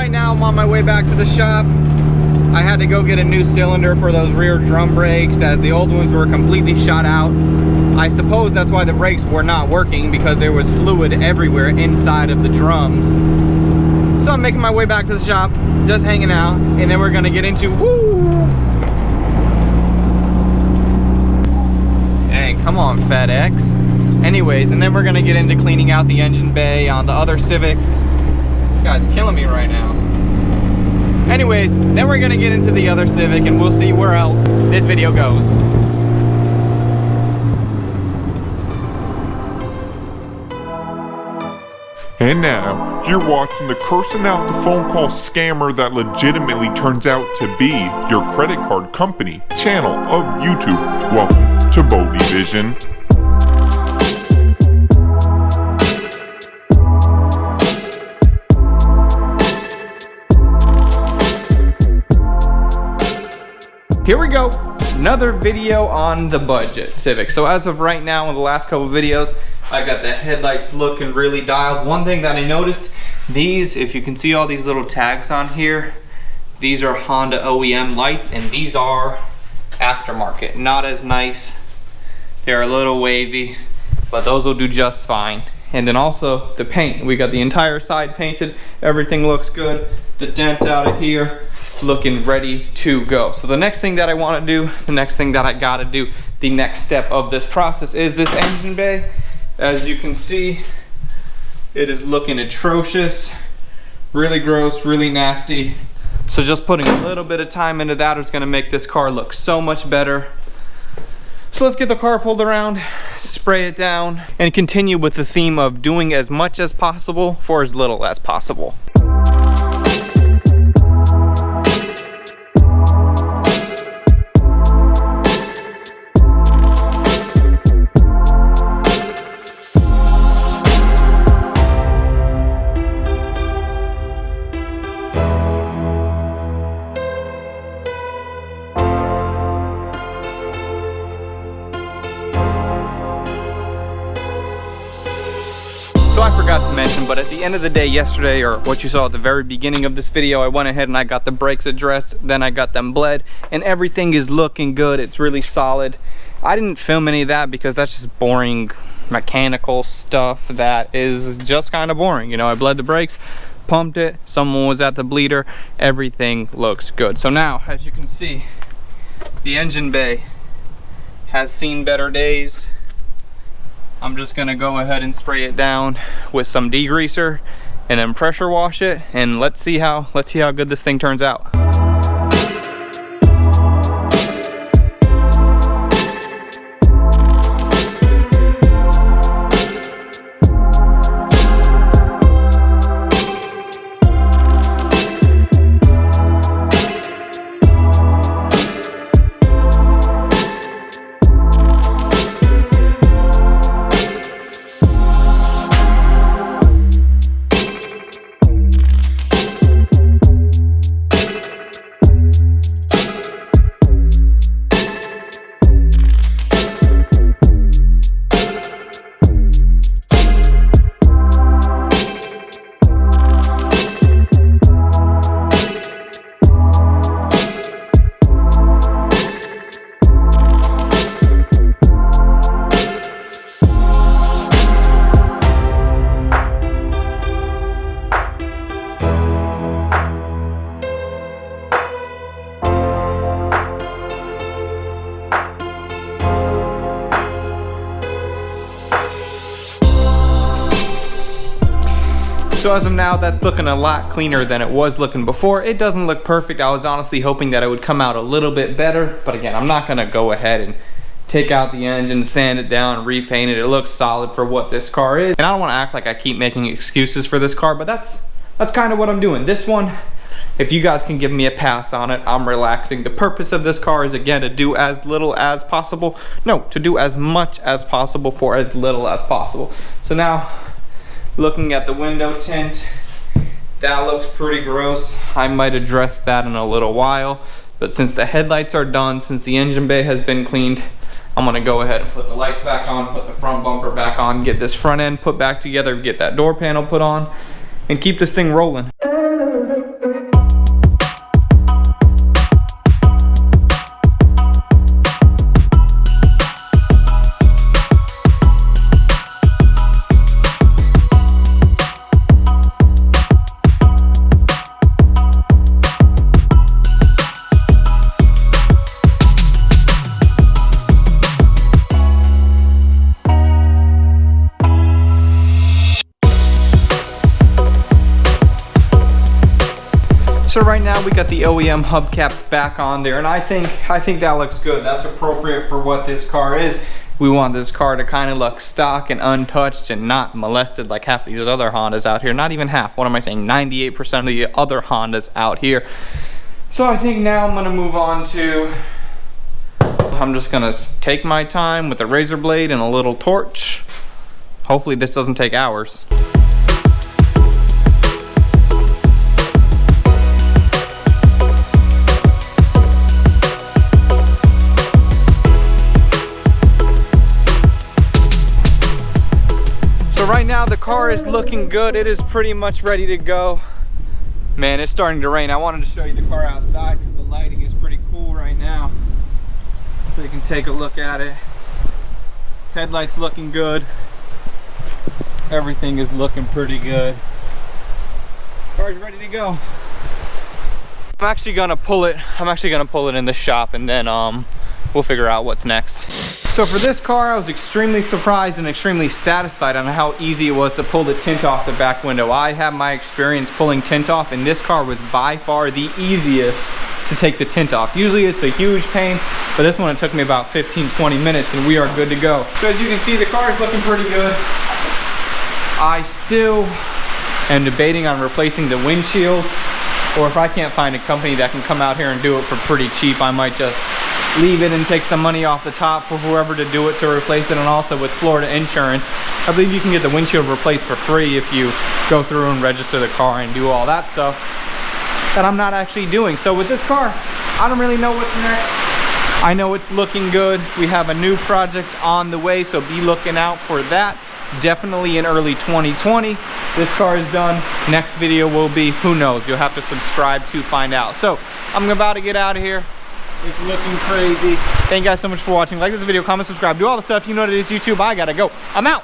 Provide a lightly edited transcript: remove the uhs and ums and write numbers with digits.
right now I'm on my way back to the shop. I had to go get a new cylinder for those rear drum brakes as the old ones were completely shot out. I suppose that's why the brakes were not working, because there was fluid everywhere inside of the drums. So I'm making my way back to the shop, just hanging out, and then we're gonna get into, woo! Dang, come on FedEx. Anyways, and then we're gonna get into cleaning out the engine bay on the other Civic. This guy's killing me right now. Anyways, then we're gonna get into the other Civic and we'll see where else this video goes. And now, you're watching the cursing out the phone call scammer that legitimately turns out to be your credit card company channel of YouTube. Welcome to Bodie Vision. Here we go, another video on the budget Civic. So as of right now, in the last couple videos, I got the headlights looking really dialed. One thing that I noticed, these, if you can see all these little tags on here, these are Honda OEM lights and these are aftermarket. Not as nice, they're a little wavy, but those will do just fine. And then also the paint, we got the entire side painted, everything looks good. The dent out of here, looking ready to go. So the next thing that I want to do, the next thing that I got to do, the next step of this process is this engine bay. As you can see, it is looking atrocious, really gross, really nasty. So just putting a little bit of time into that is going to make this car look so much better. So let's get the car pulled around, spray it down, and continue with the theme of doing as much as possible for as little as possible. So I forgot to mention, but at the end of the day yesterday, or what you saw at the very beginning of this video, I went ahead and I got the brakes addressed, then I got them bled, and everything is looking good. It's really solid. I didn't film any of that because that's just boring mechanical stuff that is just kind of boring. You know, I bled the brakes, pumped it, someone was at the bleeder, everything looks good. So now, as you can see, the engine bay has seen better days. I'm just gonna go ahead and spray it down with some degreaser and then pressure wash it, and let's see how good this thing turns out. So as of now, that's looking a lot cleaner than it was looking before. It doesn't look perfect. I was honestly hoping that it would come out a little bit better, but again, I'm not gonna go ahead and take out the engine, sand it down, repaint it. It looks solid for what this car is. And I don't wanna act like I keep making excuses for this car, but that's kind of what I'm doing. This one, if you guys can give me a pass on it, I'm relaxing. The purpose of this car is, again, to do as little as possible. No, to do as much as possible for as little as possible. So now, looking at the window tint, that looks pretty gross. I might address that in a little while, but since the headlights are done, since the engine bay has been cleaned, I'm gonna go ahead and put the lights back on, put the front bumper back on, get this front end put back together, get that door panel put on, and keep this thing rolling. So right now we got the OEM hubcaps back on there, and I think that looks good. That's appropriate for what this car is. We want this car to kind of look stock and untouched and not molested like half these other Hondas out here. Not even half, what am I saying? 98% of the other Hondas out here. So I think now I'm gonna move on to, I'm just gonna take my time with a razor blade and a little torch. Hopefully this doesn't take hours. So right now the car is looking good. It is pretty much ready to go. Man, it's starting to rain. I wanted to show you the car outside because the lighting is pretty cool right now. So you can take a look at it. Headlights looking good. Everything is looking pretty good. Car's ready to go. I'm actually gonna pull it in the shop, and then we'll figure out what's next. So for this car, I was extremely surprised and extremely satisfied on how easy it was to pull the tint off the back window. I have my experience pulling tint off, and this car was by far the easiest to take the tint off. Usually it's a huge pain, but this one it took me about 15-20 minutes and we are good to go. So as you can see, the car is looking pretty good. I still am debating on replacing the windshield, or if I can't find a company that can come out here and do it for pretty cheap, I might just leave it and take some money off the top for whoever to do it to replace it. And also with Florida insurance, I believe you can get the windshield replaced for free if you go through and register the car and do all that stuff that I'm not actually doing. So with this car, I don't really know what's next. I know it's looking good. We have a new project on the way, so be looking out for that. Definitely in early 2020. This car is done. Next video will be, who knows, you'll have to subscribe to find out. So I'm about to get out of here. It's looking crazy. Thank you guys so much for watching. Like this video, comment, subscribe, do all the stuff. You know what it is, YouTube. I gotta go. I'm out.